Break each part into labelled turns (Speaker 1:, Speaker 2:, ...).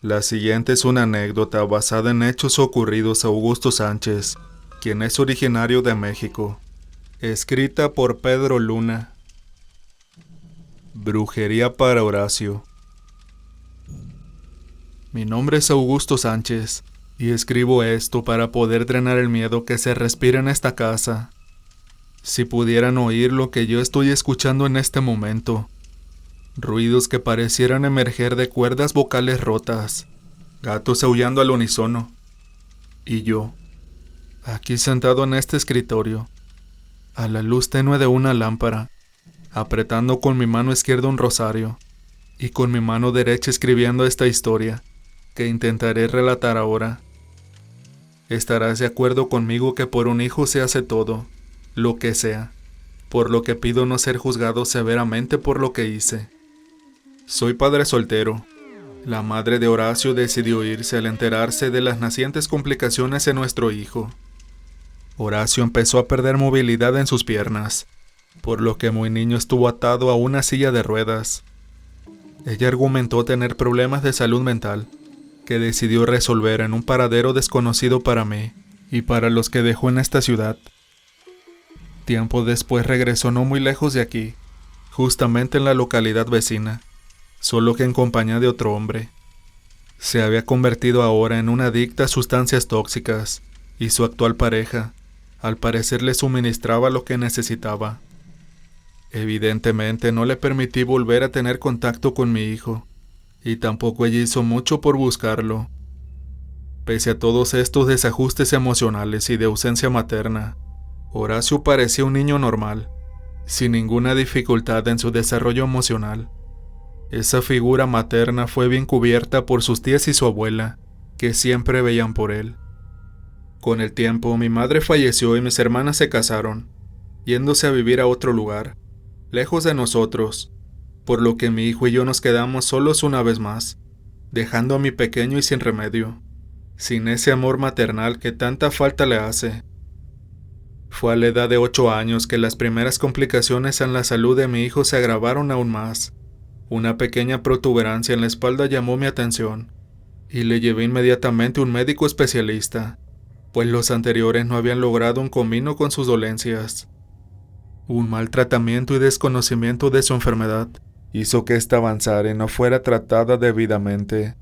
Speaker 1: La siguiente es una anécdota basada en hechos ocurridos a Augusto Sánchez, quien es originario de México. Escrita por Pedro Luna. Brujería para Horacio. Mi nombre es Augusto Sánchez, y escribo esto para poder drenar el miedo que se respira en esta casa. Si pudieran oír lo que yo estoy escuchando en este momento, ruidos que parecieran emerger de cuerdas vocales rotas, gatos aullando al unísono, y yo, aquí sentado en este escritorio, a la luz tenue de una lámpara, apretando con mi mano izquierda un rosario, y con mi mano derecha escribiendo esta historia, que intentaré relatar ahora. Estarás de acuerdo conmigo que por un hijo se hace todo, lo que sea, por lo que pido no ser juzgado severamente por lo que hice. Soy padre soltero. La madre de Horacio decidió irse al enterarse de las nacientes complicaciones en nuestro hijo. Horacio empezó a perder movilidad en sus piernas, por lo que muy niño estuvo atado a una silla de ruedas. Ella argumentó tener problemas de salud mental, que decidió resolver en un paradero desconocido para mí y para los que dejó en esta ciudad. Tiempo después regresó no muy lejos de aquí, justamente en la localidad vecina, solo que en compañía de otro hombre. Se había convertido ahora en una adicta a sustancias tóxicas, y su actual pareja, al parecer, le suministraba lo que necesitaba. Evidentemente no le permití volver a tener contacto con mi hijo, y tampoco ella hizo mucho por buscarlo. Pese a todos estos desajustes emocionales y de ausencia materna, Horacio parecía un niño normal, sin ninguna dificultad en su desarrollo emocional. Esa figura materna fue bien cubierta por sus tías y su abuela, que siempre veían por él. Con el tiempo, mi madre falleció y mis hermanas se casaron, yéndose a vivir a otro lugar, lejos de nosotros, por lo que mi hijo y yo nos quedamos solos una vez más, dejando a mi pequeño y sin remedio, sin ese amor maternal que tanta falta le hace. Fue a la edad de 8 años que las primeras complicaciones en la salud de mi hijo se agravaron aún más. Una pequeña protuberancia en la espalda llamó mi atención, y le llevé inmediatamente a un médico especialista, pues los anteriores no habían logrado un comino con sus dolencias. Un mal tratamiento y desconocimiento de su enfermedad hizo que ésta avanzara y no fuera tratada debidamente.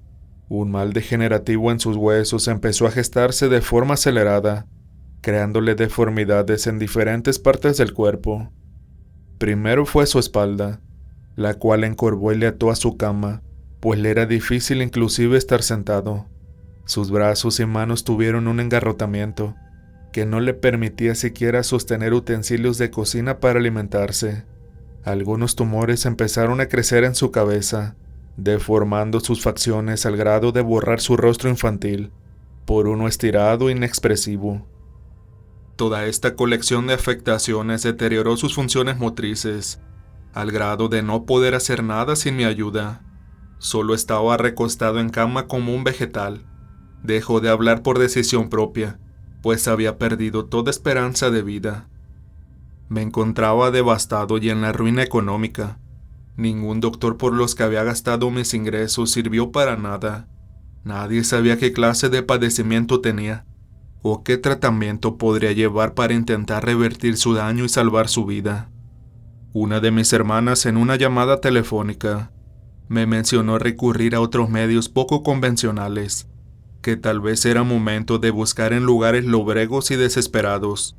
Speaker 1: Un mal degenerativo en sus huesos empezó a gestarse de forma acelerada, creándole deformidades en diferentes partes del cuerpo. Primero fue su espalda, la cual encorvó y le ató a su cama, pues le era difícil inclusive estar sentado. Sus brazos y manos tuvieron un engarrotamiento, que no le permitía siquiera sostener utensilios de cocina para alimentarse. Algunos tumores empezaron a crecer en su cabeza, deformando sus facciones al grado de borrar su rostro infantil, por uno estirado e inexpresivo. Toda esta colección de afectaciones deterioró sus funciones motrices, al grado de no poder hacer nada sin mi ayuda. Solo estaba recostado en cama como un vegetal. Dejó de hablar por decisión propia, pues había perdido toda esperanza de vida. Me encontraba devastado y en la ruina económica. Ningún doctor por los que había gastado mis ingresos sirvió para nada. Nadie sabía qué clase de padecimiento tenía, o qué tratamiento podría llevar para intentar revertir su daño y salvar su vida. Una de mis hermanas, en una llamada telefónica, me mencionó recurrir a otros medios poco convencionales, que tal vez era momento de buscar en lugares lobregos y desesperados.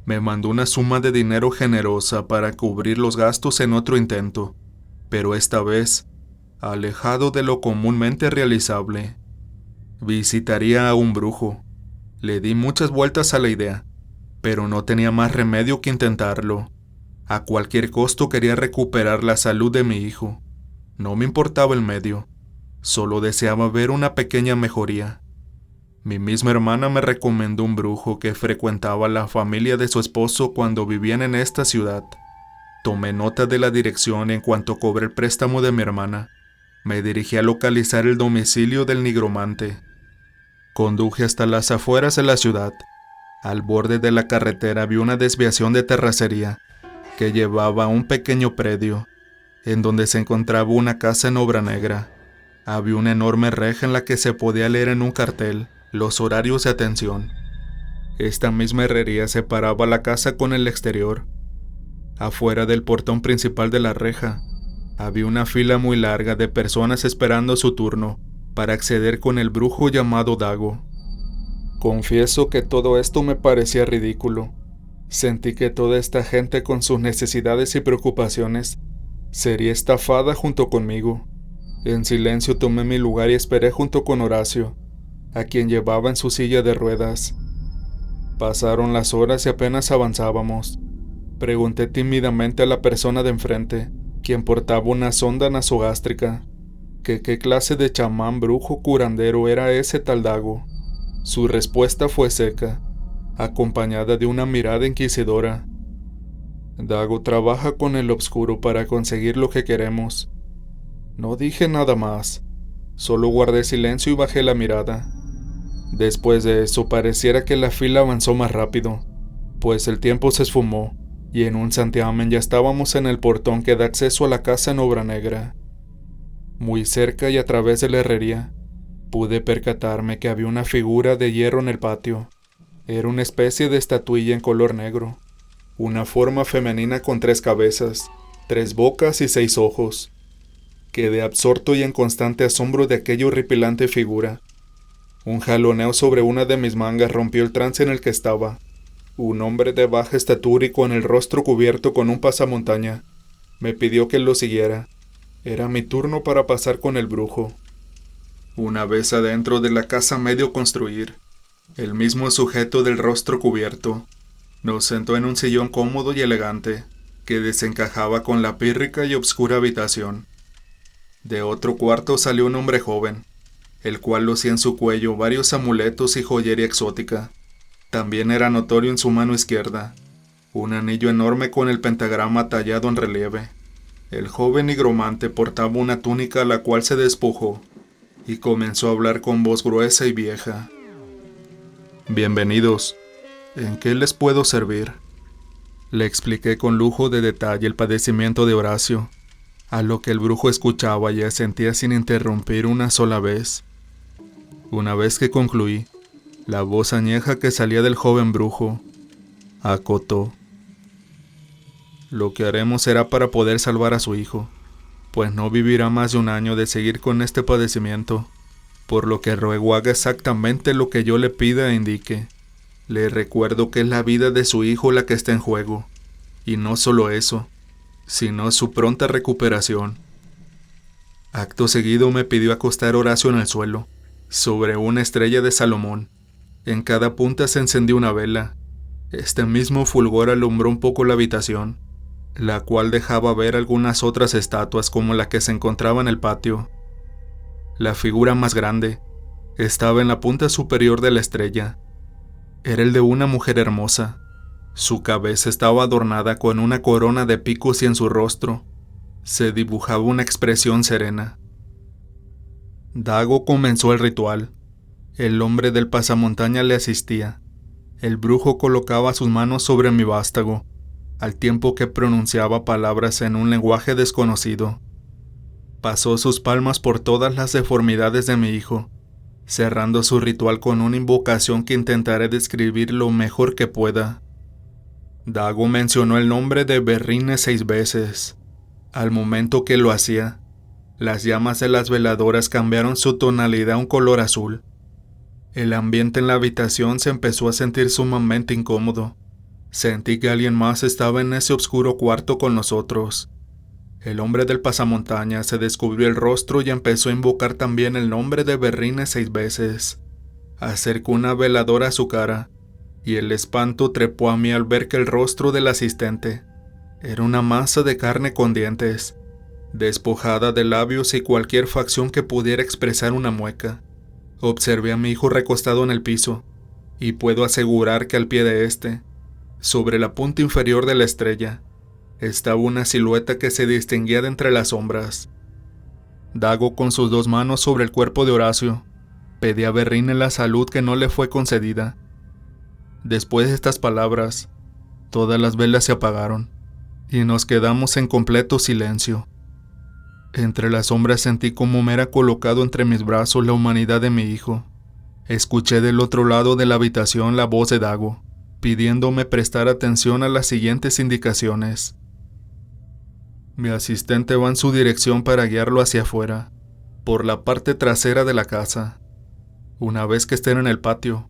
Speaker 1: Me mandó una suma de dinero generosa para cubrir los gastos en otro intento, pero esta vez, alejado de lo comúnmente realizable. Visitaría a un brujo. Le di muchas vueltas a la idea, pero no tenía más remedio que intentarlo. A cualquier costo quería recuperar la salud de mi hijo. No me importaba el medio, solo deseaba ver una pequeña mejoría. Mi misma hermana me recomendó un brujo que frecuentaba la familia de su esposo cuando vivían en esta ciudad. Tomé nota de la dirección y en cuanto cobré el préstamo de mi hermana, me dirigí a localizar el domicilio del nigromante. Conduje hasta las afueras de la ciudad, Al borde de la carretera había una desviación de terracería que llevaba a un pequeño predio, en donde se encontraba una casa en obra negra. Había una enorme reja en la que se podía leer en un cartel los horarios de atención. Esta misma herrería separaba la casa con el exterior. Afuera del portón principal de la reja, había una fila muy larga de personas esperando su turno para acceder con el brujo llamado Dago. Confieso que todo esto me parecía ridículo. Sentí que toda esta gente con sus necesidades y preocupaciones sería estafada junto conmigo. En silencio tomé mi lugar y esperé junto con Horacio, a quien llevaba en su silla de ruedas. Pasaron las horas y apenas avanzábamos. Pregunté tímidamente a la persona de enfrente, quien portaba una sonda nasogástrica, que qué clase de chamán brujo curandero era ese tal Dago. Su respuesta fue seca, acompañada de una mirada inquisidora. Dago trabaja con el obscuro para conseguir lo que queremos. No dije nada más, solo guardé silencio y bajé la mirada. Después de eso pareciera que la fila avanzó más rápido, pues el tiempo se esfumó y en un santiamén ya estábamos en el portón que da acceso a la casa en obra negra. Muy cerca y a través de la herrería, pude percatarme que había una figura de hierro en el patio. Era una especie de estatuilla en color negro, una forma femenina con 3 cabezas, 3 bocas y 6 ojos. Quedé absorto y en constante asombro de aquella horripilante figura. Un jaloneo sobre una de mis mangas rompió el trance en el que estaba. Un hombre de baja estatura y con el rostro cubierto con un pasamontaña me pidió que lo siguiera. Era mi turno para pasar con el brujo. Una vez adentro de la casa medio construir, el mismo sujeto del rostro cubierto nos sentó en un sillón cómodo y elegante que desencajaba con la pírrica y obscura habitación. De otro cuarto salió un hombre joven, el cual lucía en su cuello varios amuletos y joyería exótica. También era notorio en su mano izquierda un anillo enorme con el pentagrama tallado en relieve. El joven nigromante portaba una túnica a la cual se despojó y comenzó a hablar con voz gruesa y vieja. Bienvenidos. ¿En qué les puedo servir? Le expliqué con lujo de detalle el padecimiento de Horacio, a lo que el brujo escuchaba y asentía sin interrumpir una sola vez. Una vez que concluí, la voz añeja que salía del joven brujo acotó: lo que haremos será para poder salvar a su hijo, pues no vivirá más de 1 año de seguir con este padecimiento, por lo que ruego haga exactamente lo que yo le pida e indique. Le recuerdo que es la vida de su hijo la que está en juego, y no solo eso, sino su pronta recuperación. Acto seguido me pidió acostar a Horacio en el suelo, sobre una estrella de Salomón. En cada punta se encendió una vela. Este mismo fulgor alumbró un poco la habitación, la cual dejaba ver algunas otras estatuas como la que se encontraba en el patio. La figura más grande estaba en la punta superior de la estrella. Era el de una mujer hermosa. Su cabeza estaba adornada con una corona de picos y en su rostro se dibujaba una expresión serena. Dago comenzó el ritual. El hombre del pasamontaña le asistía. El brujo colocaba sus manos sobre mi vástago, al tiempo que pronunciaba palabras en un lenguaje desconocido. Pasó sus palmas por todas las deformidades de mi hijo, cerrando su ritual con una invocación que intentaré describir lo mejor que pueda. Dago mencionó el nombre de Berrine 6 veces. Al momento que lo hacía, las llamas de las veladoras cambiaron su tonalidad a un color azul. El ambiente en la habitación se empezó a sentir sumamente incómodo. Sentí que alguien más estaba en ese oscuro cuarto con nosotros. El hombre del pasamontaña se descubrió el rostro y empezó a invocar también el nombre de Berrine 6 veces. Acercó una veladora a su cara, y el espanto trepó a mí al ver que el rostro del asistente era una masa de carne con dientes, despojada de labios y cualquier facción que pudiera expresar una mueca. Observé a mi hijo recostado en el piso, y puedo asegurar que al pie de este, sobre la punta inferior de la estrella, estaba una silueta que se distinguía de entre las sombras. Dago, con sus 2 manos sobre el cuerpo de Horacio, pedía a Berrine la salud que no le fue concedida. Después de estas palabras, todas las velas se apagaron y nos quedamos en completo silencio. Entre las sombras sentí como me era colocado entre mis brazos la humanidad de mi hijo. Escuché del otro lado de la habitación la voz de Dago, pidiéndome prestar atención a las siguientes indicaciones. Mi asistente va en su dirección para guiarlo hacia afuera, por la parte trasera de la casa. Una vez que estén en el patio,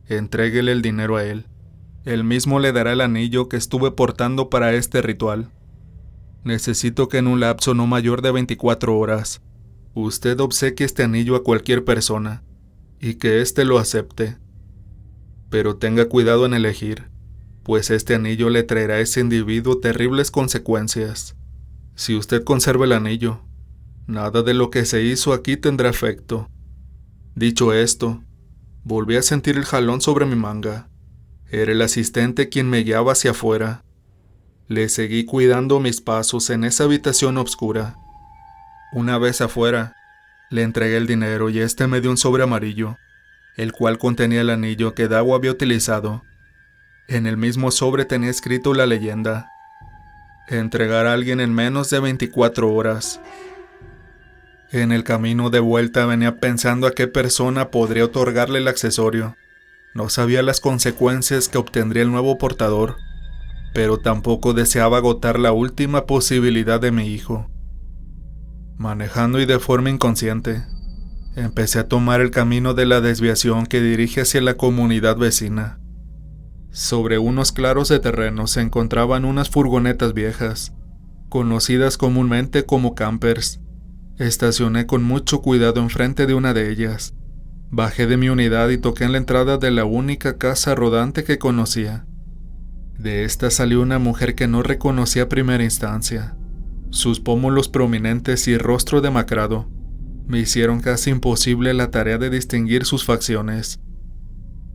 Speaker 1: entréguele el dinero a él. Él mismo le dará el anillo que estuve portando para este ritual. Necesito que en un lapso no mayor de 24 horas, usted obsequie este anillo a cualquier persona, y que éste lo acepte. Pero tenga cuidado en elegir, pues este anillo le traerá a ese individuo terribles consecuencias. Si usted conserva el anillo, nada de lo que se hizo aquí tendrá efecto. Dicho esto, volví a sentir el jalón sobre mi manga. Era el asistente quien me guiaba hacia afuera. Le seguí cuidando mis pasos en esa habitación oscura. Una vez afuera, le entregué el dinero y este me dio un sobre amarillo, el cual contenía el anillo que Dago había utilizado. En el mismo sobre tenía escrito la leyenda: entregar a alguien en menos de 24 horas. En el camino de vuelta venía pensando a qué persona podría otorgarle el accesorio. No sabía las consecuencias que obtendría el nuevo portador, pero tampoco deseaba agotar la última posibilidad de mi hijo. Manejando y de forma inconsciente, empecé a tomar el camino de la desviación que dirige hacia la comunidad vecina. Sobre unos claros de terreno se encontraban unas furgonetas viejas, conocidas comúnmente como campers. Estacioné con mucho cuidado enfrente de una de ellas. Bajé de mi unidad y toqué en la entrada de la única casa rodante que conocía. De esta salió una mujer que no reconocí a primera instancia. Sus pómulos prominentes y rostro demacrado me hicieron casi imposible la tarea de distinguir sus facciones.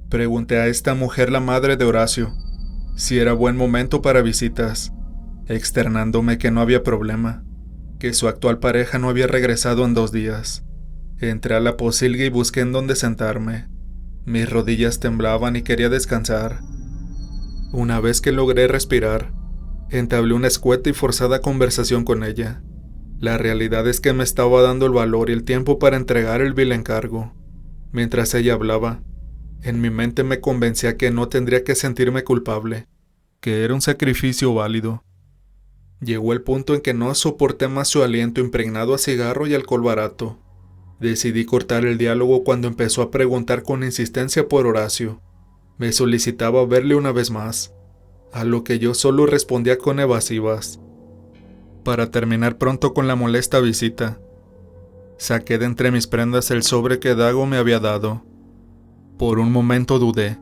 Speaker 1: Pregunté a esta mujer, la madre de Horacio, si era buen momento para visitas, externándome que no había problema, que su actual pareja no había regresado en 2 días. Entré a la posilga y busqué en dónde sentarme. Mis rodillas temblaban y quería descansar. Una vez que logré respirar, entablé una escueta y forzada conversación con ella. La realidad es que me estaba dando el valor y el tiempo para entregar el vil encargo. Mientras ella hablaba, en mi mente me convencía que no tendría que sentirme culpable, que era un sacrificio válido. Llegó el punto en que no soporté más su aliento impregnado a cigarro y alcohol barato. Decidí cortar el diálogo cuando empezó a preguntar con insistencia por Horacio. Me solicitaba verle una vez más, a lo que yo solo respondía con evasivas. Para terminar pronto con la molesta visita, saqué de entre mis prendas el sobre que Dago me había dado. Por un momento dudé,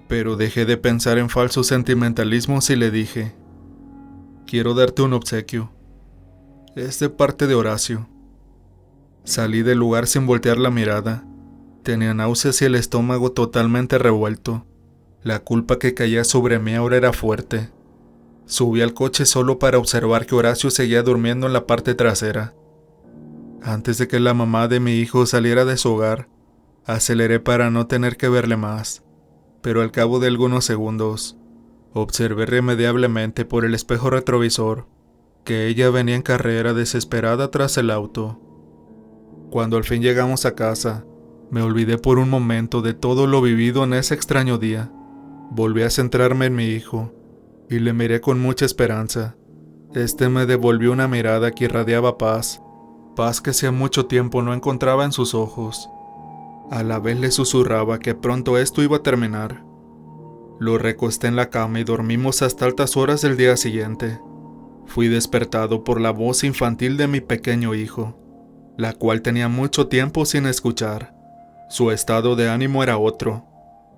Speaker 1: pero dejé de pensar en falsos sentimentalismos y le dije: quiero darte un obsequio. Es de parte de Horacio. Salí del lugar sin voltear la mirada. Tenía náuseas y el estómago totalmente revuelto. La culpa que caía sobre mí ahora era fuerte. Subí al coche solo para observar que Horacio seguía durmiendo en la parte trasera. Antes de que la mamá de mi hijo saliera de su hogar, aceleré para no tener que verle más. Pero al cabo de algunos segundos, observé irremediablemente por el espejo retrovisor que ella venía en carrera desesperada tras el auto. Cuando al fin llegamos a casa, me olvidé por un momento de todo lo vivido en ese extraño día. Volví a centrarme en mi hijo y le miré con mucha esperanza. Este me devolvió una mirada que irradiaba paz, paz que hacía mucho tiempo no encontraba en sus ojos. A la vez le susurraba que pronto esto iba a terminar. Lo recosté en la cama y dormimos hasta altas horas del día siguiente. Fui despertado por la voz infantil de mi pequeño hijo, la cual tenía mucho tiempo sin escuchar. Su estado de ánimo era otro.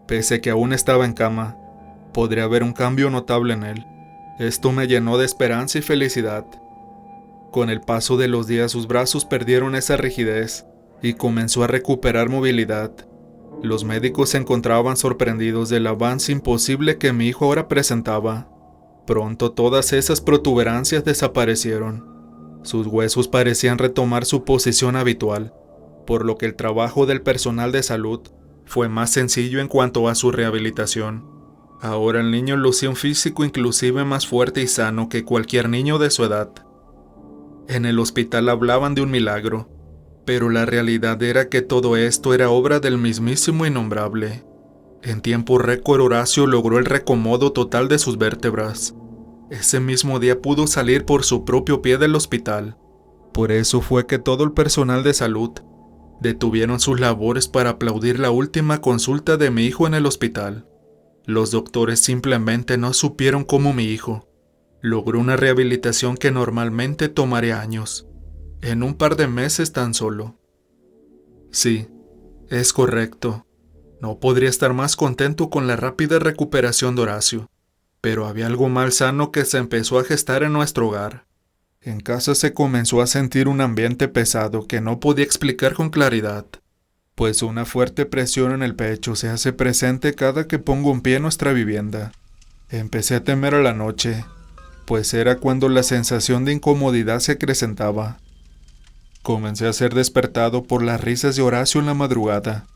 Speaker 1: Pese que aún estaba en cama, podría haber un cambio notable en él. Esto me llenó de esperanza y felicidad. Con el paso de los días sus brazos perdieron esa rigidez y comenzó a recuperar movilidad. Los médicos se encontraban sorprendidos del avance imposible que mi hijo ahora presentaba. Pronto todas esas protuberancias desaparecieron. Sus huesos parecían retomar su posición habitual, por lo que el trabajo del personal de salud fue más sencillo en cuanto a su rehabilitación. Ahora el niño lucía un físico inclusive más fuerte y sano que cualquier niño de su edad. En el hospital hablaban de un milagro, pero la realidad era que todo esto era obra del mismísimo innombrable. En tiempo récord Horacio logró el reacomodo total de sus vértebras. Ese mismo día pudo salir por su propio pie del hospital. Por eso fue que todo el personal de salud detuvieron sus labores para aplaudir la última consulta de mi hijo en el hospital. Los doctores simplemente no supieron cómo mi hijo logró una rehabilitación que normalmente tomaría años, en un par de meses tan solo. Sí, es correcto. No podría estar más contento con la rápida recuperación de Horacio, pero había algo malsano que se empezó a gestar en nuestro hogar. En casa se comenzó a sentir un ambiente pesado que no podía explicar con claridad, pues una fuerte presión en el pecho se hace presente cada que pongo un pie en nuestra vivienda. Empecé a temer a la noche, pues era cuando la sensación de incomodidad se acrecentaba. Comencé a ser despertado por las risas de Horacio en la madrugada.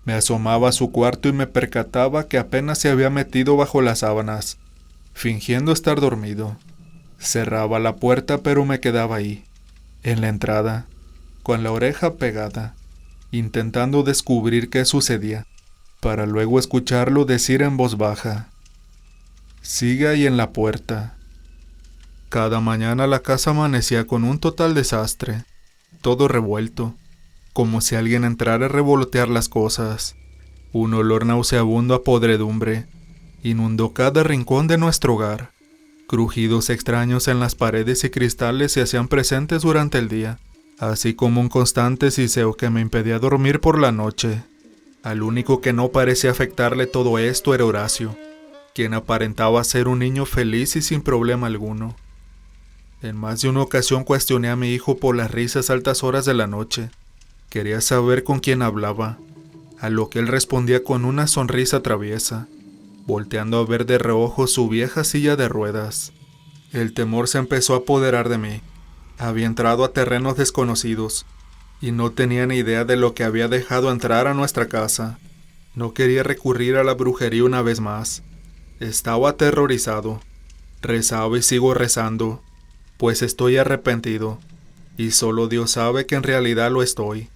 Speaker 1: Me asomaba a su cuarto y me percataba que apenas se había metido bajo las sábanas, fingiendo estar dormido. Cerraba la puerta, pero me quedaba ahí, en la entrada, con la oreja pegada, intentando descubrir qué sucedía, para luego escucharlo decir en voz baja: «Sigue ahí en la puerta». Cada mañana la casa amanecía con un total desastre, todo revuelto, como si alguien entrara a revolotear las cosas. Un olor nauseabundo a podredumbre inundó cada rincón de nuestro hogar. Crujidos extraños en las paredes y cristales se hacían presentes durante el día, así como un constante siseo que me impedía dormir por la noche. Al único que no parecía afectarle todo esto era Horacio, quien aparentaba ser un niño feliz y sin problema alguno. En más de una ocasión cuestioné a mi hijo por las risas a altas horas de la noche. Quería saber con quién hablaba, a lo que él respondía con una sonrisa traviesa, volteando a ver de reojo su vieja silla de ruedas. El temor se empezó a apoderar de mí. Había entrado a terrenos desconocidos, y no tenía ni idea de lo que había dejado entrar a nuestra casa. No quería recurrir a la brujería una vez más. Estaba aterrorizado. Rezaba y sigo rezando, pues estoy arrepentido, y solo Dios sabe que en realidad lo estoy.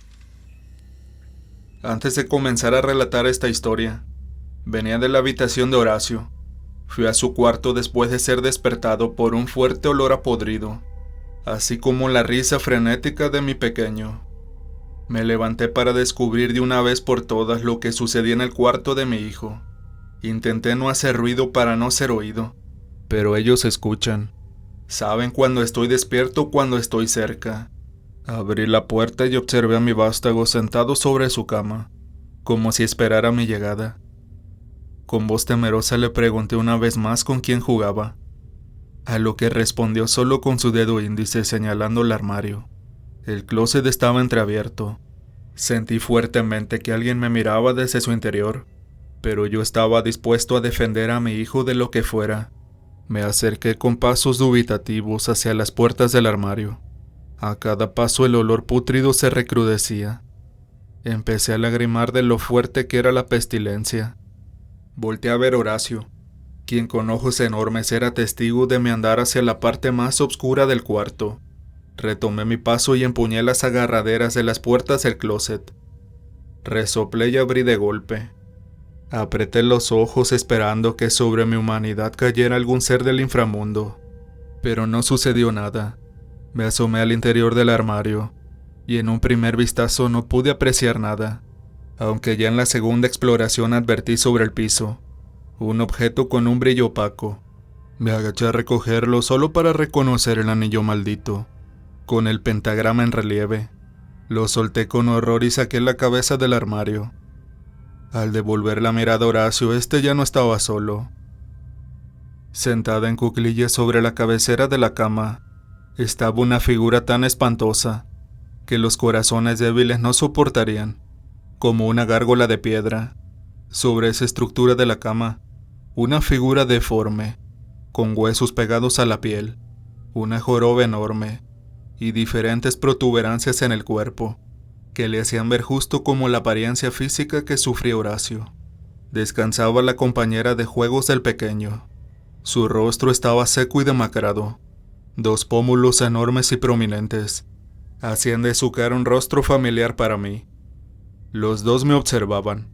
Speaker 1: Antes de comenzar a relatar esta historia, venía de la habitación de Horacio. Fui a su cuarto después de ser despertado por un fuerte olor a podrido, así como la risa frenética de mi pequeño. Me levanté para descubrir de una vez por todas lo que sucedía en el cuarto de mi hijo. Intenté no hacer ruido para no ser oído, pero ellos escuchan. Saben cuando estoy despierto o cuando estoy cerca. Abrí la puerta y observé a mi vástago sentado sobre su cama, como si esperara mi llegada. Con voz temerosa le pregunté una vez más con quién jugaba, a lo que respondió solo con su dedo índice señalando el armario. El closet estaba entreabierto. Sentí fuertemente que alguien me miraba desde su interior, pero yo estaba dispuesto a defender a mi hijo de lo que fuera. Me acerqué con pasos dubitativos hacia las puertas del armario. A cada paso el olor pútrido se recrudecía. Empecé a lagrimar de lo fuerte que era la pestilencia. Volteé a ver a Horacio, quien con ojos enormes era testigo de mi andar hacia la parte más oscura del cuarto. Retomé mi paso y empuñé las agarraderas de las puertas del closet. Resoplé y abrí de golpe. Apreté los ojos esperando que sobre mi humanidad cayera algún ser del inframundo, pero no sucedió nada. Me asomé al interior del armario, y en un primer vistazo no pude apreciar nada, aunque ya en la segunda exploración advertí sobre el piso un objeto con un brillo opaco. Me agaché a recogerlo solo para reconocer el anillo maldito, con el pentagrama en relieve. Lo solté con horror y saqué la cabeza del armario. Al devolver la mirada a Horacio, este ya no estaba solo. Sentada en cuclillas sobre la cabecera de la cama, estaba una figura tan espantosa que los corazones débiles no soportarían, como una gárgola de piedra. Sobre esa estructura de la cama, una figura deforme, con huesos pegados a la piel, una joroba enorme y diferentes protuberancias en el cuerpo, que le hacían ver justo como la apariencia física que sufría Horacio. descansaba la compañera de juegos del pequeño. Su rostro estaba seco y demacrado. 2 pómulos enormes y prominentes hacían de su cara un rostro familiar para mí. Los dos me observaban,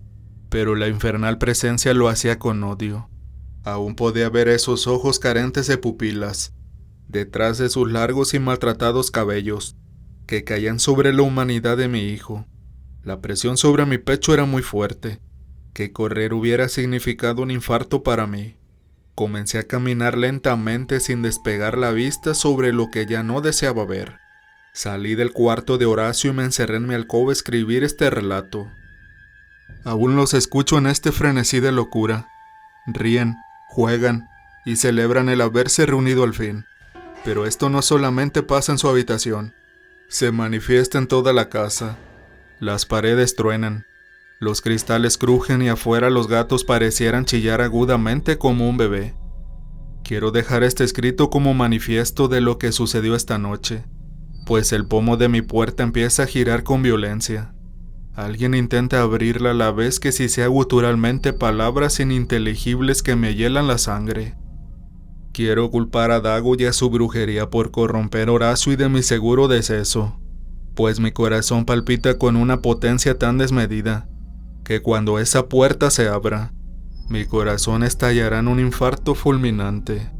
Speaker 1: pero la infernal presencia lo hacía con odio. Aún podía ver esos ojos carentes de pupilas, detrás de sus largos y maltratados cabellos, que caían sobre la humanidad de mi hijo. La presión sobre mi pecho era muy fuerte, que correr hubiera significado un infarto para mí. Comencé a caminar lentamente sin despegar la vista sobre lo que ya no deseaba ver. Salí del cuarto de Horacio y me encerré en mi alcoba a escribir este relato. Aún los escucho en este frenesí de locura. Ríen, juegan y celebran el haberse reunido al fin. Pero esto no solamente pasa en su habitación, se manifiesta en toda la casa. Las paredes truenan, los cristales crujen y afuera los gatos parecieran chillar agudamente como un bebé. Quiero dejar este escrito como manifiesto de lo que sucedió esta noche, pues el pomo de mi puerta empieza a girar con violencia. Alguien intenta abrirla a la vez que sisea guturalmente palabras ininteligibles que me hielan la sangre. Quiero culpar a Dago y a su brujería por corromper a Horacio y de mi seguro deceso, pues mi corazón palpita con una potencia tan desmedida, que cuando esa puerta se abra, mi corazón estallará en un infarto fulminante.